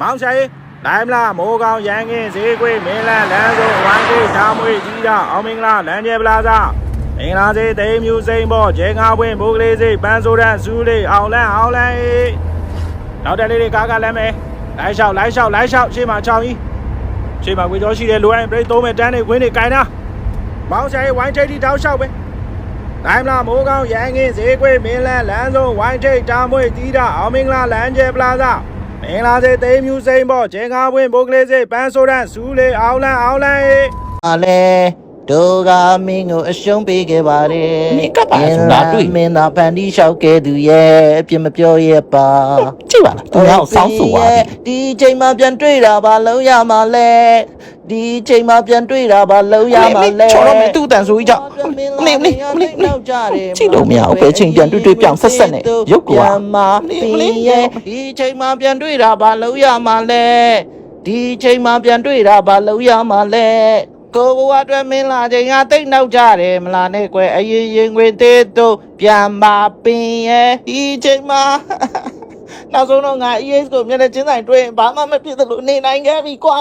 မောင်ဆိုင်တိုင်းမလားမိုးကောင်းရန်ကင်းဈေးကွေးမင်းလန်းလမ်းစုံဝိုင်းကိတ်ဓာမွေကြီးတာအောင်မင်္ဂလာလမ်းကျဲပလာစာမင်္ဂလာစေးသိမ်းမြူစိန်ပေါ်ကျဲငါပွင့်ဘိုးကလေးစိပန်းဆိုးတန်းဇူးလေးအောင်လန်းနောက်တက်လေးတွေကားလမ်းမယ်လိုက်လျှောက်ရှေ့မှာချောင်းကြီးရှေ့မှာဝေကျော်ရှိတယ်လိုအပ်ရင်ပြိတ်သုံးမဲ့တန်းတွေခွင်းတွေကင်တာမောင်ဆိုင်ဝိုင်းထိပ်တီတောက်လျှောက်ပဲတိုင်းမလားမိုးကောင်းရန်ကင်းဈေးကွေးမင်းလန်းလမ်းစုံဝိုင်းထိပ်ဓာမွေကြီးတာအောင်မင်္ဂလာလမ်းကျဲပလာစာမင်္ဂလာစေသိမ်းမြူစိန်ပေါ်ကျဲငါပွင့်ဘိုးကလေးစိပန်းဆိုးတန်းဇူးလေးအောင်လန်းအလဲဒိုကမင်းကိုအရှုံးပေးခဲ့ပါတယ်မင်းသာပန်တီလျှောက်ခဲ့သူရဲ့အပြစ်မပြောရဲ့ပါကြည့်ပါလားသူများကိုစောင်းဆိုသွားပြီဒီချိန်မှပြန်တွေ့တာပါလုံးရမှာလဲဒီချိန်မှပြန်တွေ့တာပါလုံးရမှာလဲချောတော့မင်းသူ့တန်ဆိုကြီးကြောင့်နေကြည့်လို့မရဘူးပဲချိန်ပြန်တွေ့ပြောင်းဆက်ဆက်နဲ့ရုပ်ကွာဒီချိန်မှပြန်တွေ့တာပါလုံးရမှာလဲဒီချိန်မှပြန်တွေ့တာပါလုံးရမှာလဲကိုဘဝအတွက်မင်းလာချိန်ကတိတ်နောက်ကြတယ်မလားနဲ့ကွယ်အရင်ရင်ခွင်သေးတို့ပြန်ပါပင်ရဲ့ဒီချိန်မှာနောက်ဆုံးတော့ငါ ES ကိုမျက်နှာချင်းဆိုင်တွေ့ရင်ဘာမှမဖြစ်သလိုနေနိုင်ခဲ့ပြီကွာ